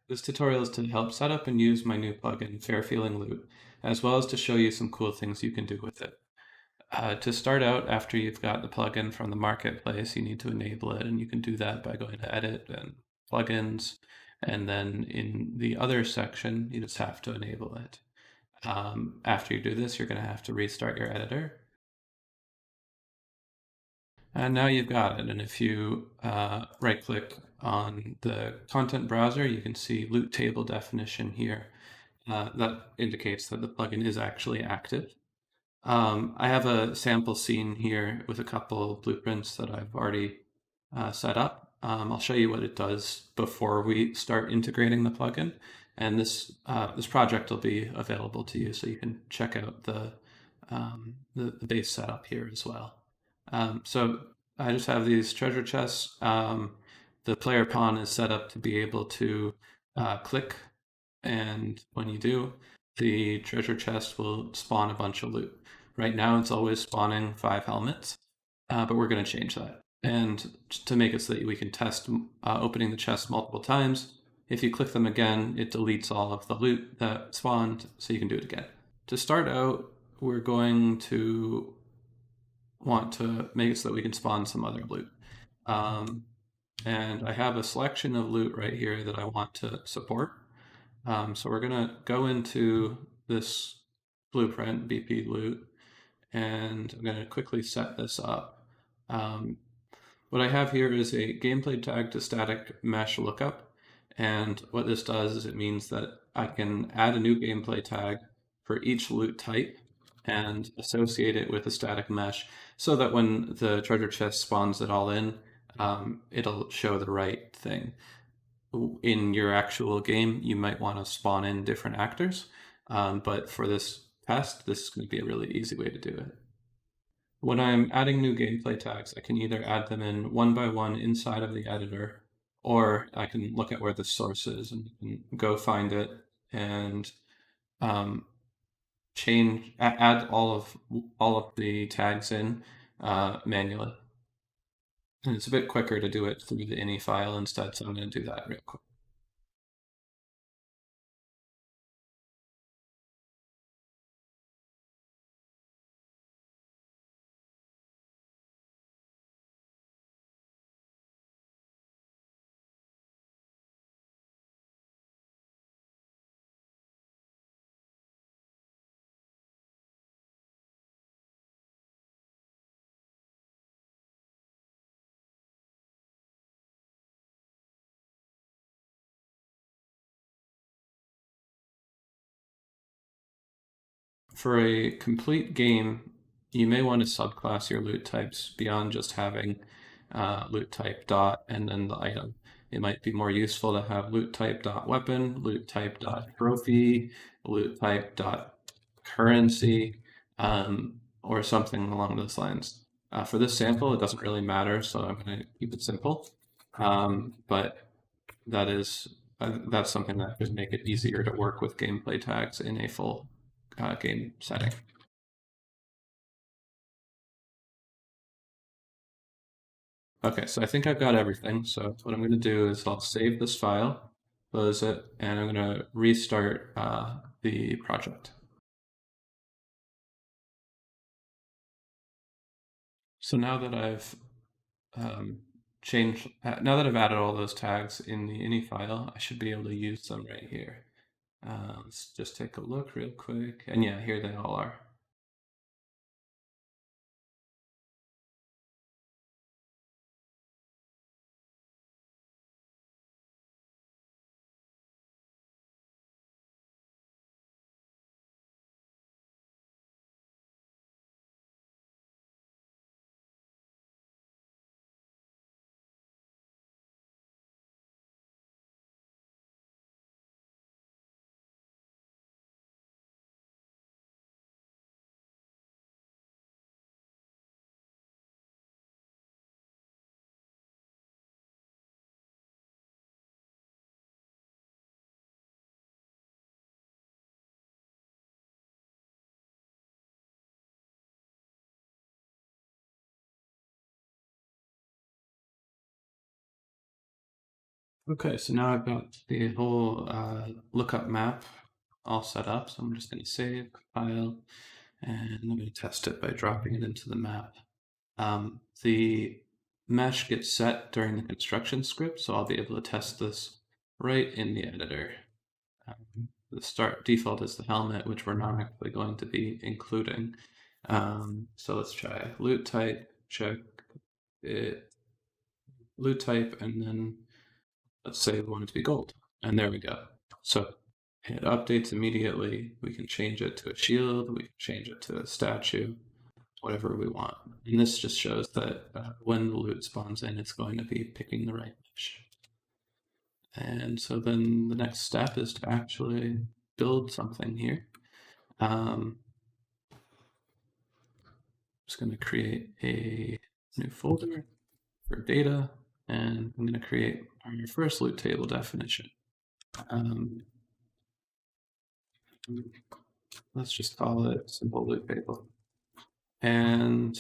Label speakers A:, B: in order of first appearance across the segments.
A: This tutorial is to help set up and use my new plugin, Fair Feeling Loot, as well as to show you some cool things you can do with it. To start out, after you've got the plugin from the marketplace, you need to enable it, and you can do that by going to Edit and Plugins, and then in the Other section, you just have to enable it. After you do this, you're going to have to restart your editor. And now you've got it. And if you right-click on the content browser, you can see loot table definition here. That indicates that the plugin is actually active. I have a sample scene here with a couple blueprints that I've already set up. I'll show you what it does before we start integrating the plugin. And this project will be available to you, so you can check out the base setup here as well. So I just have these treasure chests. The player pawn is set up to be able to click, and when you do, the treasure chest will spawn a bunch of loot. Right now it's always spawning 5 helmets, but we're going to change that. And to make it so that we can test opening the chest multiple times, if you click them again, it deletes all of the loot that spawned, so you can do it again. To start out, we're going to want to make it so that we can spawn some other loot. And I have a selection of loot right here that I want to support. So we're going to go into this blueprint, BP loot, and I'm going to quickly set this up. What I have here is a gameplay tag to static mesh lookup. And what this does is it means that I can add a new gameplay tag for each loot type and associate it with a static mesh so that when the treasure chest spawns it all in, it'll show the right thing. In your actual game, you might want to spawn in different actors, but for this test, this is going to be a really easy way to do it. When I'm adding new gameplay tags, I can either add them in one by one inside of the editor, or I can look at where the source is and go find it and add all of the tags in manually. And it's a bit quicker to do it through the ini file instead, so I'm going to do that real quick. For a complete game, you may want to subclass your loot types beyond just having loot type dot and then the item. It might be more useful to have loot type dot weapon, loot type dot trophy, loot type dot currency, or something along those lines. For this sample, it doesn't really matter, so I'm going to keep it simple. But that's something that could make it easier to work with gameplay tags in a full game setting. Okay, so I think I've got everything. So what I'm going to do is I'll save this file, close it, and I'm going to restart the project. So now that I've now that I've added all those tags in the ini file, I should be able to use them right here. Let's just take a look real quick. And yeah, here they all are. Okay, so now I've got the whole lookup map all set up. So I'm just going to save, file, and I'm going to test it by dropping it into the map. The mesh gets set during the construction script, so I'll be able to test this right in the editor. The start default is the helmet, which we're not actually going to be including. So let's try loot type, check it, loot type, and then let's say we want it to be gold. And there we go. So it updates immediately. We can change it to a shield, we can change it to a statue, whatever we want. And this just shows that when the loot spawns in, it's going to be picking the right mesh. And so then the next step is to actually build something here. I'm just going to create a new folder for data, and I'm going to create our first loot table definition. Let's just call it simple loot table. And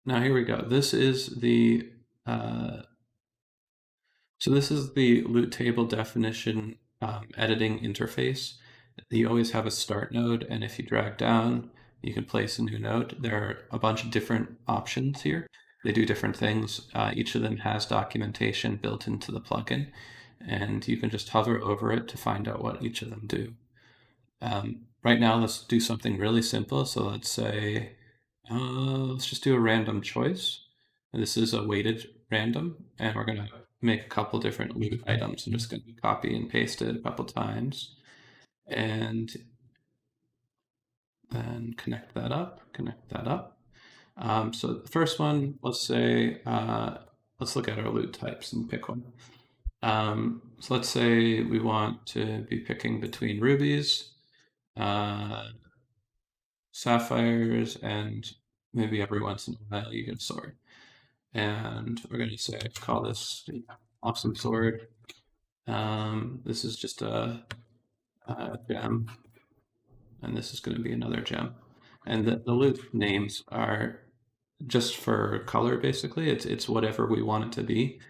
A: now here we go. This is the loot table definition editing interface. You always have a start node, and if you drag down, you can place a new node. There are a bunch of different options here. They do different things. Each of them has documentation built into the plugin, and you can just hover over it to find out what each of them do. Right now, let's do something really simple. So let's say, let's just do a random choice. And this is a weighted random, and we're going to make a couple different loot items. I'm just going to copy and paste it a couple times, and then connect that up. So the first one, let's say, let's look at our loot types and pick one. So let's say we want to be picking between rubies, sapphires, and maybe every once in a while you get a sword. And we're going to say, call this awesome sword. This is just a gem, and this is going to be another gem. And the loot names are just for color, basically. It's whatever we want it to be.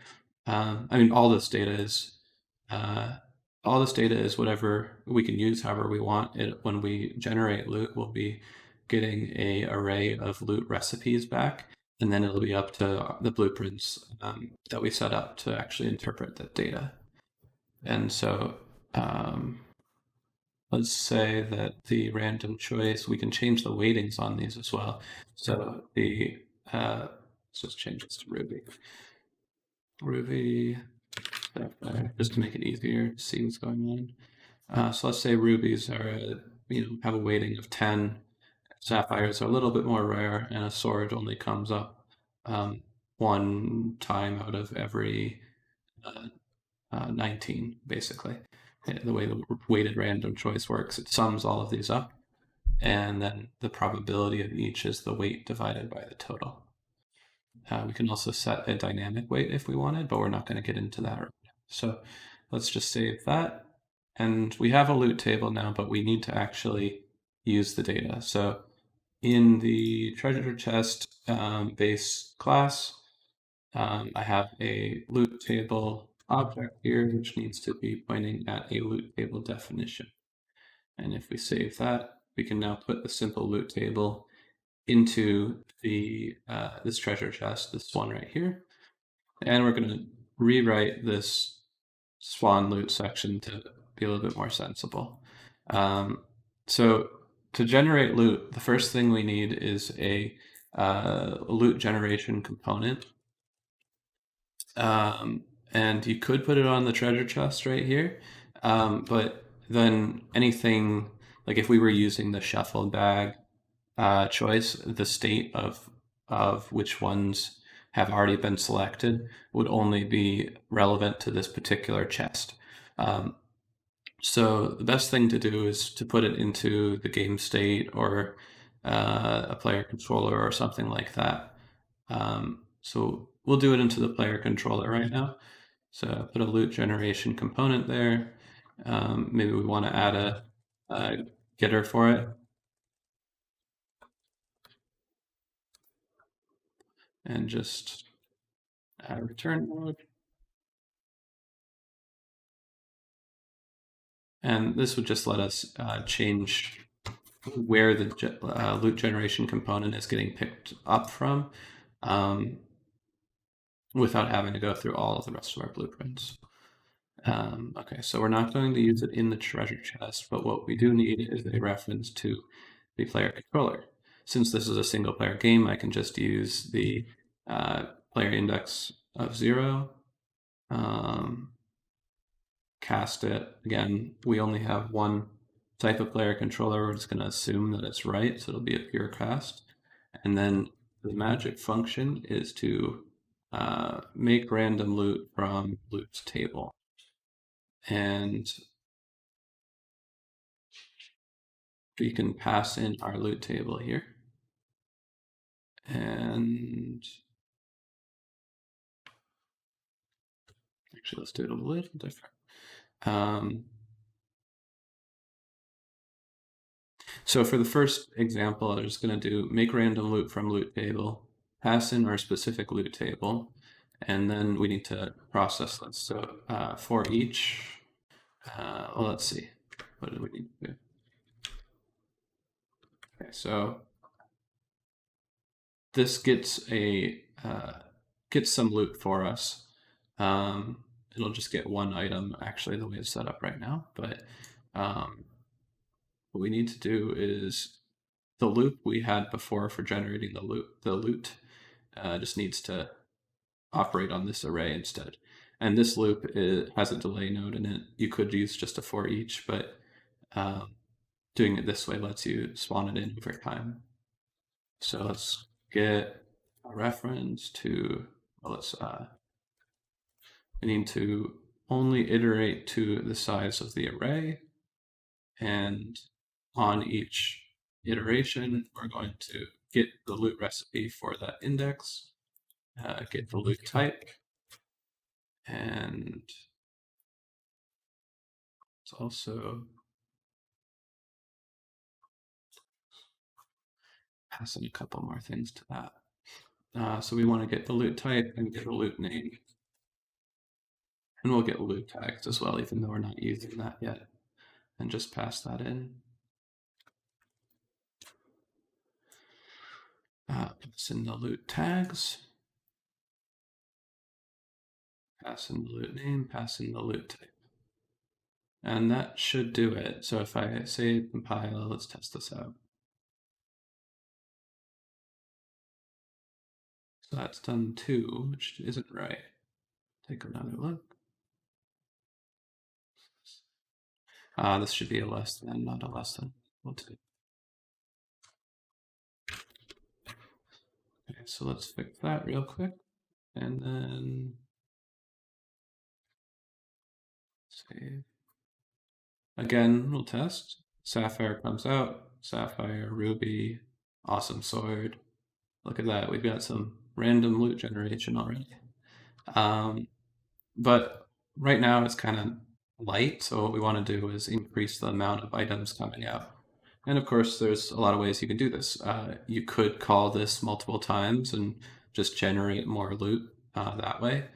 A: I mean, all this data is whatever we can use however we want it. When we generate loot, we'll be getting a array of loot recipes back, and then it'll be up to the blueprints that we set up to actually interpret that data. And so let's say that the random choice, we can change the weightings on these as well. So the let's just change this to ruby, just to make it easier to see what's going on. So let's say rubies are have a weighting of 10. Sapphires are a little bit more rare, and a sword only comes up one time out of every 19, basically. The way the weighted random choice works, it sums all of these up, and then the probability of each is the weight divided by the total. We can also set a dynamic weight if we wanted, but we're not going to get into that right now. So let's just save that. And we have a loot table now, but we need to actually use the data. So in the treasure chest base class, I have a loot table object here, which needs to be pointing at a loot table definition. And if we save that, we can now put the simple loot table into the this treasure chest, this one right here. And we're going to rewrite this spawn loot section to be a little bit more sensible. So to generate loot, the first thing we need is a loot generation component. And you could put it on the treasure chest right here, but then anything, like if we were using the Shufflebag choice, the state of which ones have already been selected would only be relevant to this particular chest. So the best thing to do is to put it into the game state or a player controller or something like that. So we'll do it into the player controller right now. So put a loot generation component there. Maybe we want to add a getter for it. And just add return mode. And this would just let us change where the loot generation component is getting picked up from without having to go through all of the rest of our blueprints. Okay, so we're not going to use it in the treasure chest, but what we do need is a reference to the player controller. Since this is a single player game, I can just use the player index of 0, cast it. Again, we only have one type of player controller. We're just going to assume that it's right, so it'll be a pure cast. And then the magic function is to make random loot from loot table. And we can pass in our loot table here. And actually, let's do it a little different. So for the first example, I'm just going to do make random loot from loot table, pass in our specific loot table, and then we need to process this. So for each, well, let's see. What do we need to do? Okay, so this gets some loot for us. It'll just get one item, actually, the way it's set up right now. But what we need to do is the loop we had before for generating the loot just needs to operate on this array instead. And this loop has a delay node in it. You could use just a for each, but doing it this way lets you spawn it in over time. So let's get a reference to, well, we need to only iterate to the size of the array, and on each iteration, we're going to get the loot recipe for that index, get the loot type, and it's also passing a couple more things to that. So we want to get the loot type and get the loot name. And we'll get loot tags as well, even though we're not using that yet. And just pass that in. Pass in the loot tags. Pass in the loot name, pass in the loot type. And that should do it. So if I save, compile, let's test this out. So that's done 2, which isn't right. Take another look. This should be a less than, not a less than. We'll do. Okay, so let's fix that real quick. And then save. Again, we'll test. Sapphire comes out. Sapphire, ruby, awesome sword. Look at that. We've got some random loot generation already. But right now it's kind of light, so what we want to do is increase the amount of items coming out. And of course, there's a lot of ways you can do this. You could call this multiple times and just generate more loot that way.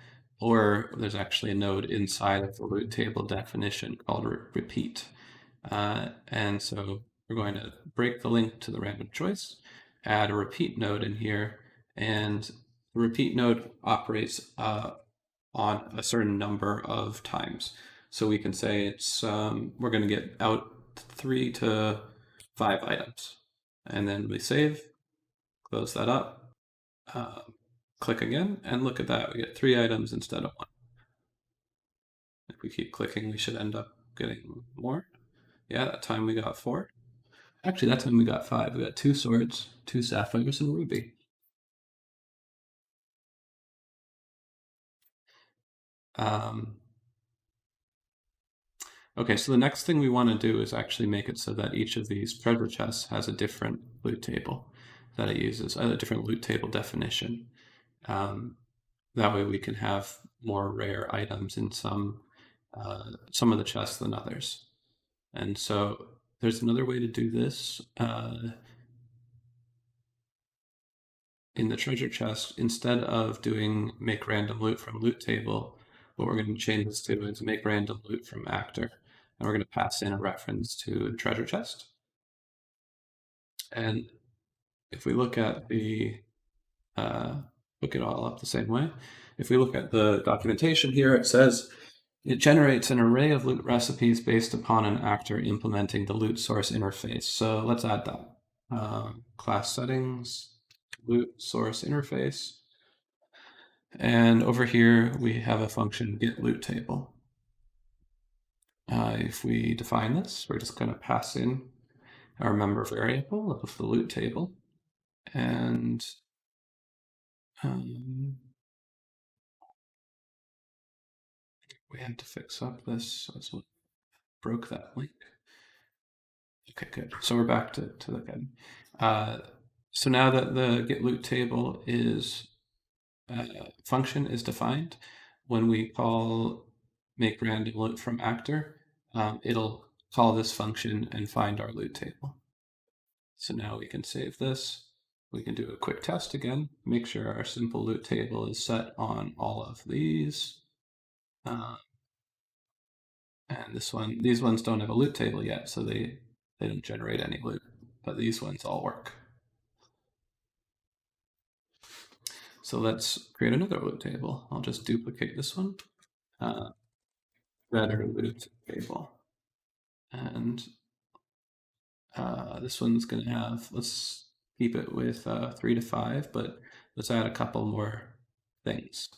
A: Or there's actually a node inside of the loot table definition called repeat. And so we're going to break the link to the random choice, add a repeat node in here, and the repeat node operates on a certain number of times. So we can say it's we're going to get out 3 to 5 items. And then we save, close that up, click again, and look at that. We get 3 items instead of 1. If we keep clicking, we should end up getting more. Yeah, that time we got 4. Actually, that time we got 5. We got 2 swords, 2 sapphires, and ruby. Okay, so the next thing we want to do is actually make it so that each of these treasure chests has a different loot table that it uses, a different loot table definition. That way we can have more rare items in some of the chests than others. And so there's another way to do this. In the treasure chest, instead of doing make random loot from loot table, what we're going to change this to is make random loot from actor. and we're going to pass in a reference to the treasure chest. And if we look at look it all up the same way. If we look at the documentation here, it says it generates an array of loot recipes based upon an actor implementing the loot source interface. So let's add that. Class settings, loot source interface. And over here, we have a function get loot table. If we define this, we're just going to pass in our member variable of the loot table. And we had to fix up this. That's what broke that link. Okay, good. So we're back to the good. So now that the get loot table is function is defined, when we call make random loot from actor, it'll call this function and find our loot table. So now we can save this. We can do a quick test again, make sure our simple loot table is set on all of these. And these ones don't have a loot table yet, so they don't generate any loot, but these ones all work. So let's create another loot table. I'll just duplicate this one. Better loot table. And this one's going to have, let's keep it with 3 to 5, but let's add a couple more things.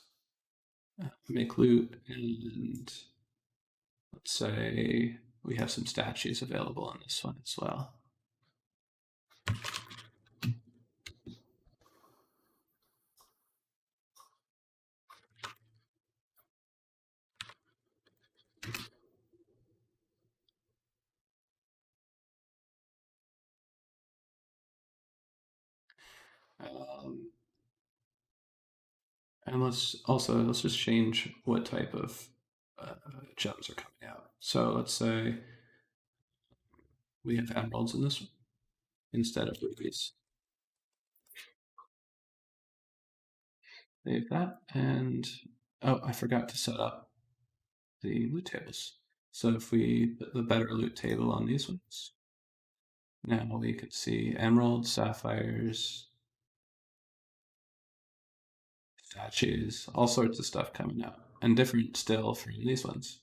A: Make loot, and let's say we have some statues available on this one as well. And let's just change what type of gems are coming out. So let's say we have emeralds in this one instead of rubies. Save that, and oh, I forgot to set up the loot tables. So if we put the better loot table on these ones, now we can see emeralds, sapphires, statues, all sorts of stuff coming out, and different still from these ones.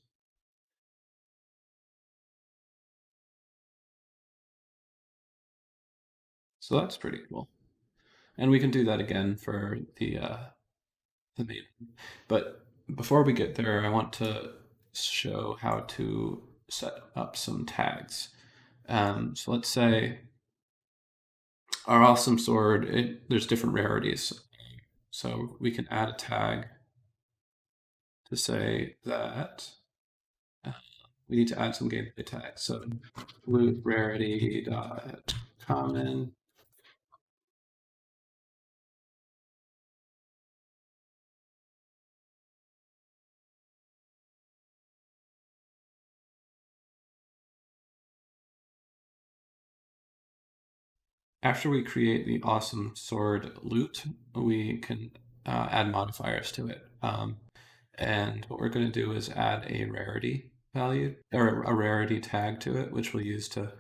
A: So that's pretty cool. And we can do that again for the main. But before we get there, I want to show how to set up some tags. So let's say our awesome sword, there's different rarities. So we can add a tag to say that we need to add some gameplay tags. So loot rarity dot common. After we create the awesome sword loot, we can add modifiers to it. And what we're going to do is add a rarity value or a rarity tag to it, which we'll use to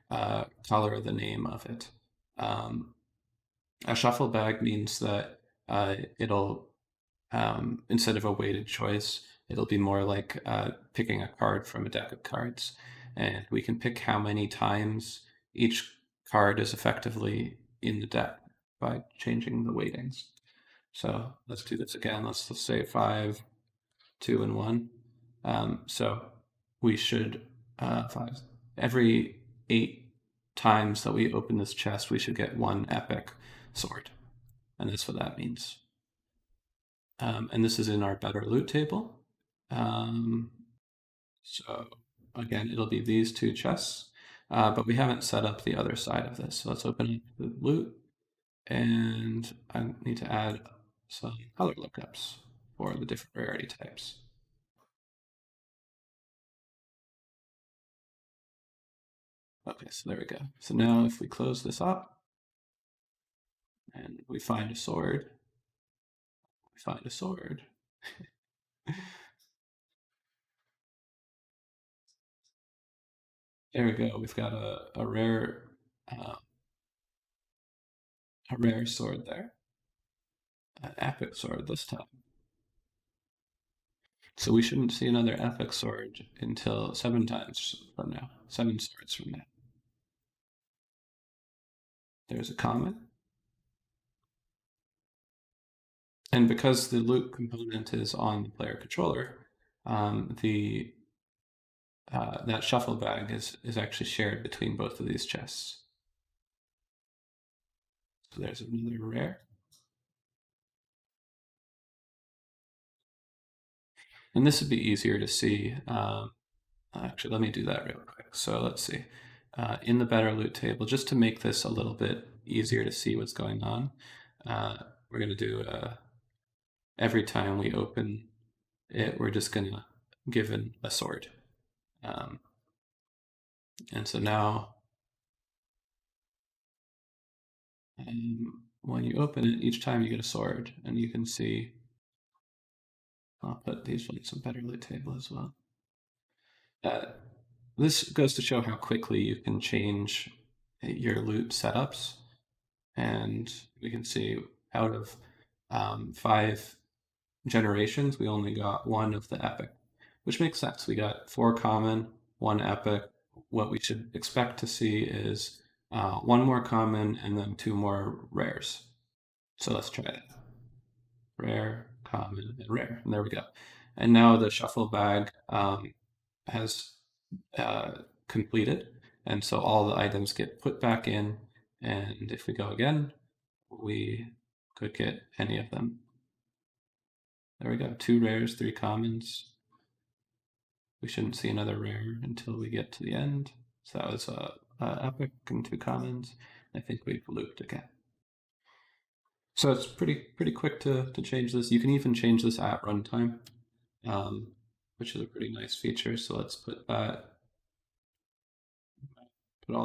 A: color the name of it. A shuffle bag means that it'll, instead of a weighted choice, it'll be more like picking a card from a deck of cards. And we can pick how many times each card is effectively in the deck by changing the weightings. So let's do this again. Let's say 5, 2, and 1. So we should, every 8 times that we open this chest, we should get 1 epic sword. And that's what that means. And this is in our better loot table. So again, it'll be these 2 chests, but we haven't set up the other side of this. So let's open up the loot, and I need to add some color lookups for the different rarity types. Okay, so there we go. So now if we close this up and we find a sword, There we go. We've got a rare sword there. An epic sword this time. So we shouldn't see another epic sword until 7 times from now. 7 swords from now. There's a common. And because the loot component is on the player controller, the that shuffle bag is actually shared between both of these chests. So there's another rare. And this would be easier to see. Actually, let me do that real quick. So let's see. In the better loot table, just to make this a little bit easier to see what's going on, we're going to do every time we open it, we're just going to give in a sword. And so now, when you open it, each time you get a sword, and you can see, I'll put these ones in better loot table as well. This goes to show how quickly you can change your loot setups. And we can see out of 5 generations, we only got 1 of the epic, which makes sense. We got 4 common, 1 epic. What we should expect to see is 1 more common and then 2 more rares. So let's try it. Rare, common, and rare. And there we go. And now the shuffle bag has completed. And so all the items get put back in. And if we go again, we could get any of them. There we go. 2 rares, 3 commons. We shouldn't see another rare until we get to the end. So that was epic and 2 commons. I think we've looped again. So it's pretty quick to change this. You can even change this at runtime, which is a pretty nice feature. So let's put all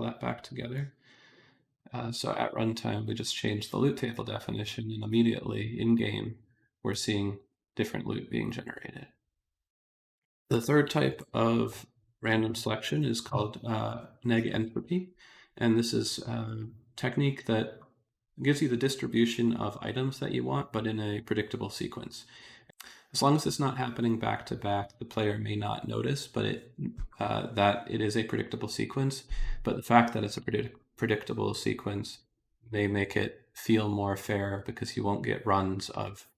A: that back together. So at runtime, we just changed the loot table definition, and immediately in game, we're seeing different loot being generated. The third type of random selection is called Negentropy, and this is a technique that gives you the distribution of items that you want, but in a predictable sequence. As long as it's not happening back to back, the player may not notice, but that it is a predictable sequence. But the fact that it's a predictable sequence may make it feel more fair, because you won't get runs of,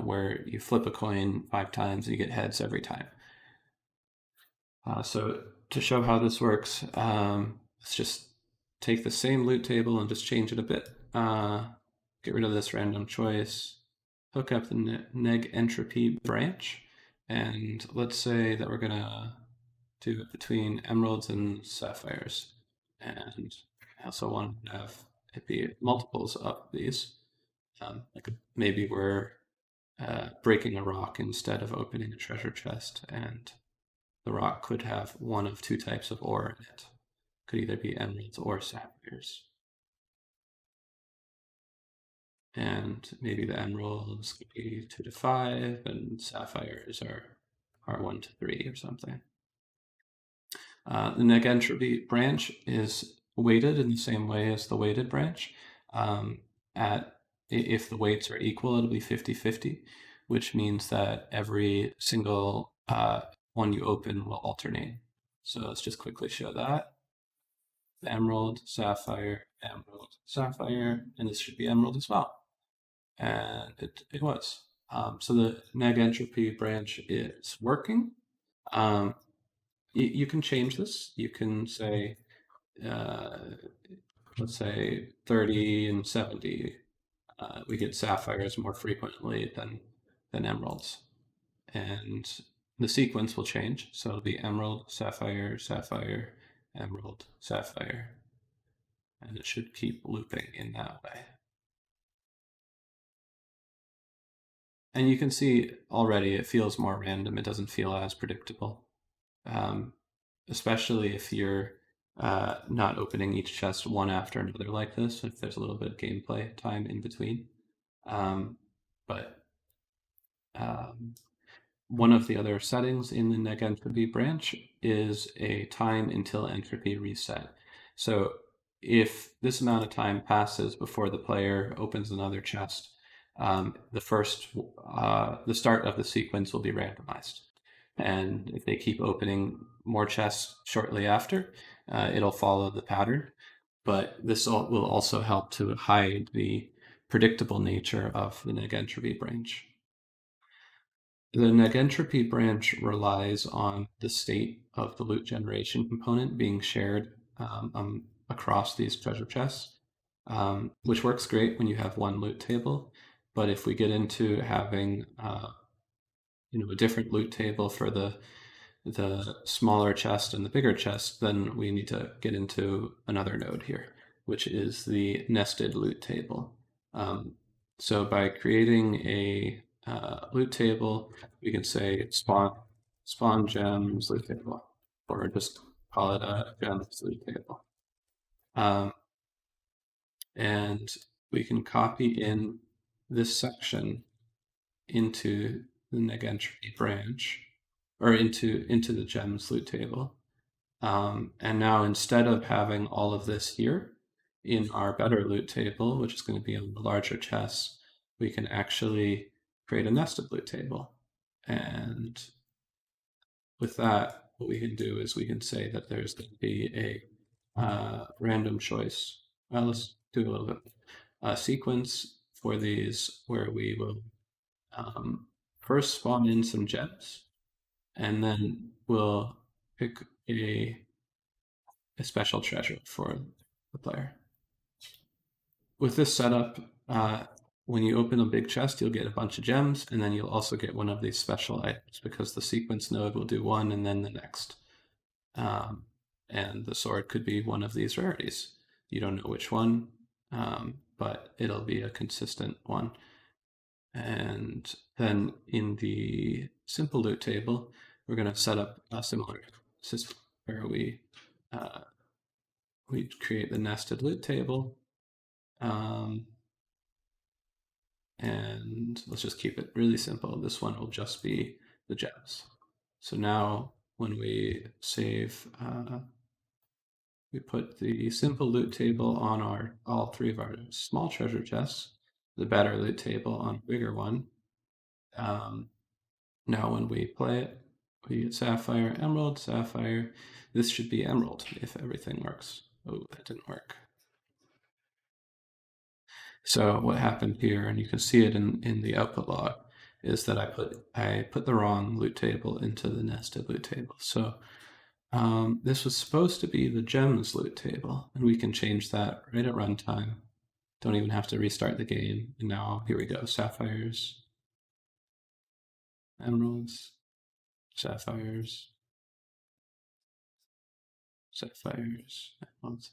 A: where you flip a coin 5 times and you get heads every time. So to show how this works, let's just take the same loot table and just change it a bit. Get rid of this random choice. Hook up the Negentropy branch, and let's say that we're gonna do it between emeralds and sapphires, and I also want to have it be multiples of these. Like maybe we're breaking a rock instead of opening a treasure chest, and the rock could have 1 of 2 types of ore in it. Could either be emeralds or sapphires. And maybe the emeralds could be 2 to 5, and sapphires are 1 to 3 or something. The Negentropy branch is weighted in the same way as the weighted branch. If the weights are equal, it'll be 50-50, which means that every single one you open will alternate. So let's just quickly show that. Emerald, sapphire, and this should be emerald as well. And it was. So the Negentropy branch is working. You can change this. You can say, let's say 30 and 70. We get sapphires more frequently than emeralds. And the sequence will change. So it'll be emerald, sapphire, sapphire, emerald, sapphire. And it should keep looping in that way. And you can see already it feels more random. It doesn't feel as predictable, especially if you're not opening each chest one after another like this, if there's a little bit of gameplay time in between. one of the other settings in the Negentropy branch is a time until entropy reset. So if this amount of time passes before the player opens another chest, the start of the sequence will be randomized. And if they keep opening more chests shortly after, it'll follow the pattern. But this will also help to hide the predictable nature of the Negentropy branch. The Negentropy branch relies on the state of the loot generation component being shared across these treasure chests, which works great when you have one loot table. But if we get into having a different loot table for the smaller chest and the bigger chest, then we need to get into another node here, which is the nested loot table. So by creating a loot table, we can say spawn gems loot table, or just call it a gems loot table. And we can copy in this section into the Negentropy branch, or into the gems loot table. And now instead of having all of this here in our better loot table, which is going to be on the larger chests, we can actually create a nested loot table. And with that, what we can do is we can say that there's going to be a random choice. Well, let's do a little bit. A sequence for these where we will first spawn in some gems, and then we'll pick a special treasure for the player. With this setup, when you open a big chest, you'll get a bunch of gems, and then you'll also get one of these special items because the sequence node will do one and then the next. And the sword could be one of these rarities. You don't know which one, but it'll be a consistent one. And then in the simple loot table, we're going to set up a similar system where we create the nested loot table. And let's just keep it really simple. This one will just be the gems. So now when we save, we put the simple loot table on all three of our small treasure chests, the better loot table on a bigger one. Now when we play it, we get sapphire, emerald, sapphire. This should be emerald if everything works. Oh, that didn't work. So what happened here, and you can see it in the output log, is that I put the wrong loot table into the nested loot table. So this was supposed to be the gems loot table, and we can change that right at runtime. Don't even have to restart the game. And now here we go: sapphires, emeralds, sapphires, sapphires, emeralds.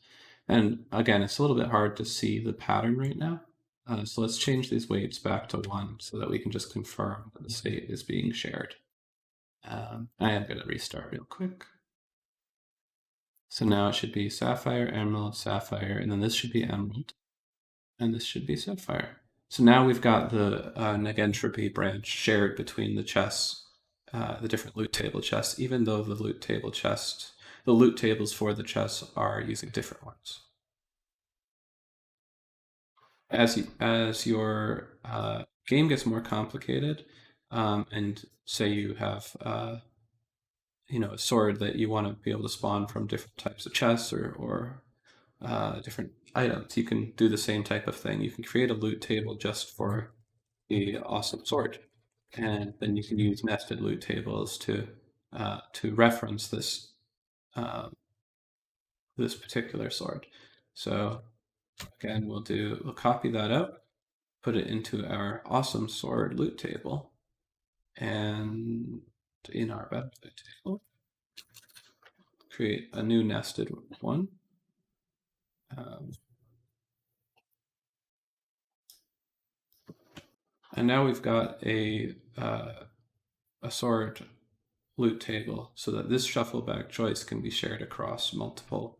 A: And again, it's a little bit hard to see the pattern right now. So let's change these weights back to 1 so that we can just confirm that the state is being shared. I am going to restart real quick. So now it should be sapphire, emerald, sapphire, and then this should be emerald, and this should be sapphire. So now we've got the Negentropy branch shared between the chests, the different loot table chests, even though the loot tables for the chests are using different ones. As your game gets more complicated, and say you have a sword that you want to be able to spawn from different types of chests or different items, you can do the same type of thing. You can create a loot table just for the awesome sword, and then you can use nested loot tables to reference this this particular sword. So again, we'll copy that out, put it into our awesome sword loot table, and in our web loot table, create a new nested one. And now we've got a sword loot table so that this Shufflebag choice can be shared across multiple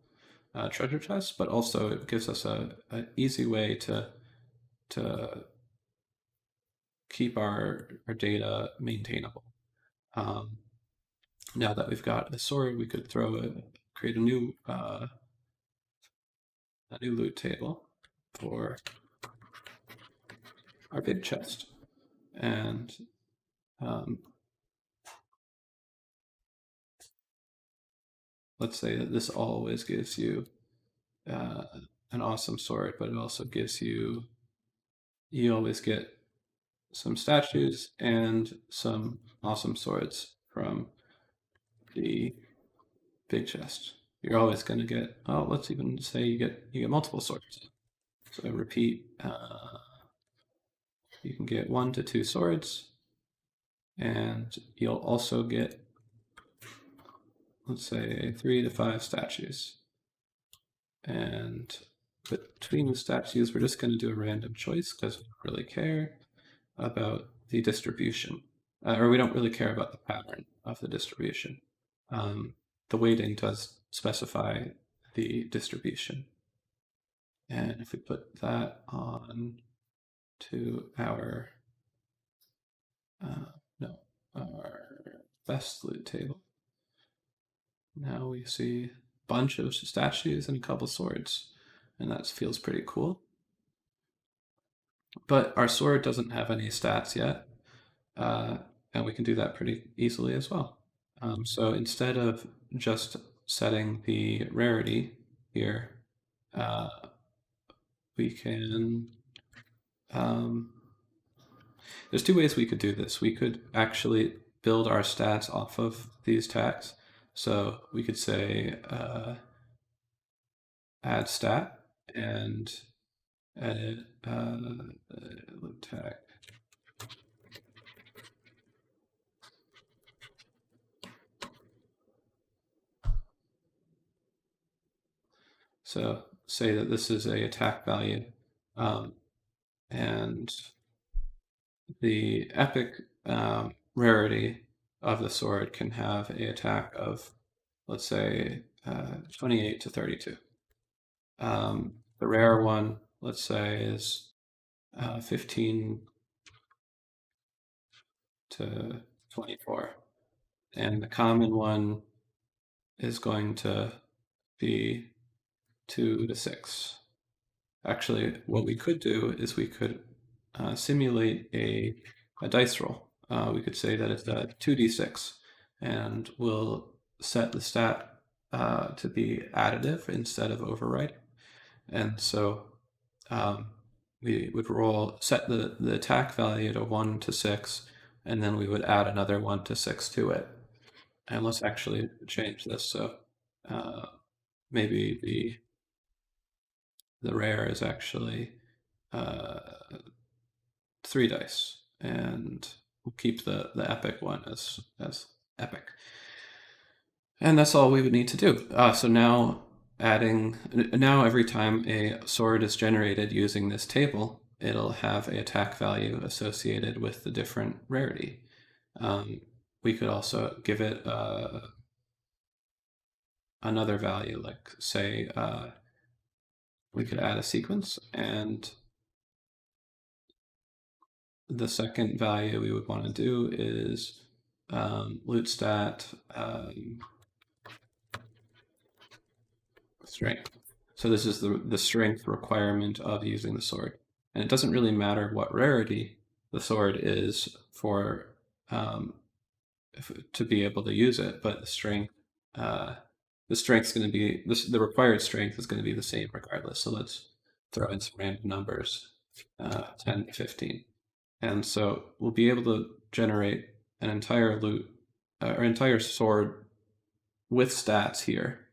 A: treasure chests, but also it gives us an easy way to keep our data maintainable. Now that we've got a sword, we could create a new loot table for our big chest, and let's say that this always gives you an awesome sword, but it also gives you always get some statues and some awesome swords from the big chest. You're always going to get, oh, let's even say you get multiple swords. So repeat, you can get 1 to 2 swords, and you'll also get, let's say, 3 to 5 statues. And between the statues, we're just going to do a random choice because we don't really care about the distribution, or we don't really care about the pattern of the distribution. The weighting does specify the distribution. And if we put that on to our our best loot table, now we see a bunch of statues and a couple swords, and that feels pretty cool. But our sword doesn't have any stats yet, and we can do that pretty easily as well. So instead of just setting the rarity here, we can, there's 2 ways we could do this. We could actually build our stats off of these tags. So we could say add stat and edit loop tag. So say that this is a attack value, and the epic rarity of the sword can have a attack of, let's say, 28 to 32. The rare one, let's say, is 15 to 24. And the common one is going to be 2 to 6. Actually, what we could do is we could simulate a dice roll. We could say that it's a 2d6, and we'll set the stat to be additive instead of overriding. And so we would set the attack value to 1 to 6, and then we would add another 1 to 6 to it. And let's actually change this. So maybe the rare is actually 3 dice, and we'll keep the epic one as epic. And that's all we would need to do. So now every time a sword is generated using this table, it'll have an attack value associated with the different rarity. We could also give it another value, like say we could add a sequence, and the second value we would want to do is loot stat strength. So this is the strength requirement of using the sword. And it doesn't really matter what rarity the sword is for to be able to use it, but the strength's going to be, the required strength is going to be the same regardless. So let's throw in some random numbers, 10 to 15. And so we'll be able to generate an entire loot, or entire sword with stats here.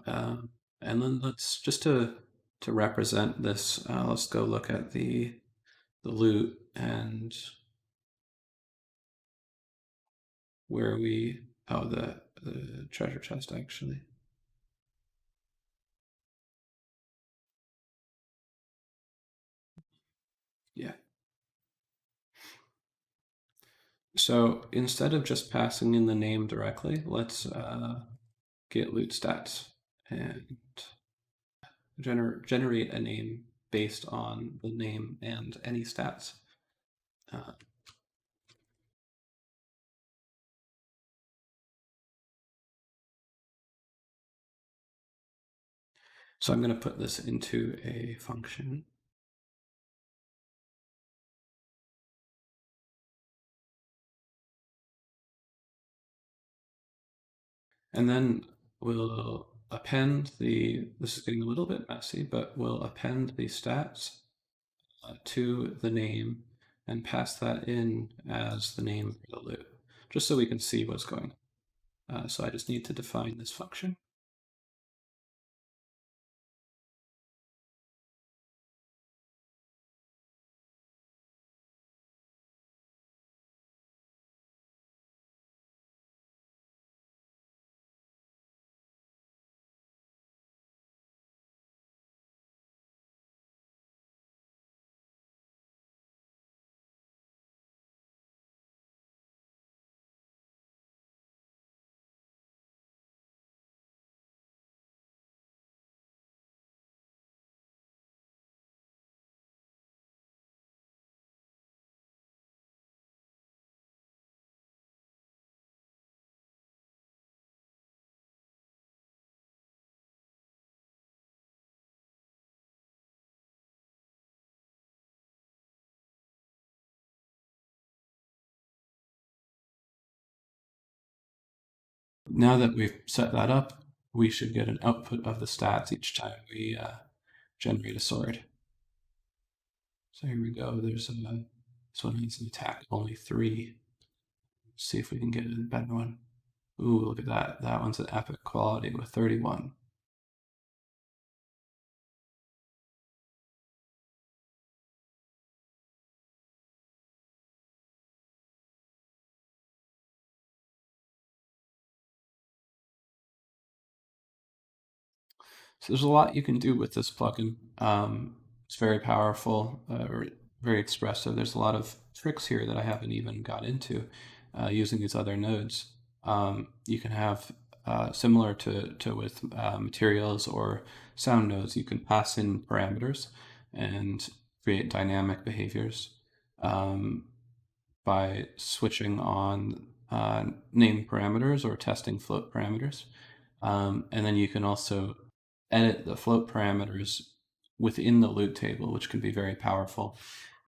A: And then let's, just to represent this, let's go look at the loot and where we, the treasure chest actually. Yeah. So instead of just passing in the name directly, let's get loot stats and generate a name based on the name and any stats. So I'm going to put this into a function. And then we'll append this is getting a little bit messy, but we'll append the stats to the name and pass that in as the name for the loop, just so we can see what's going on. So I just need to define this function. Now that we've set that up, we should get an output of the stats each time we generate a sword. So here we go. There's this one has an attack only 3. Let's see if we can get a better one. Ooh, look at that. That one's an epic quality with 31. So there's a lot you can do with this plugin. It's very powerful, very expressive. There's a lot of tricks here that I haven't even got into using these other nodes. You can have similar to with materials or sound nodes, you can pass in parameters and create dynamic behaviors by switching on name parameters or testing float parameters. And then you can also edit the float parameters within the loop table, which can be very powerful.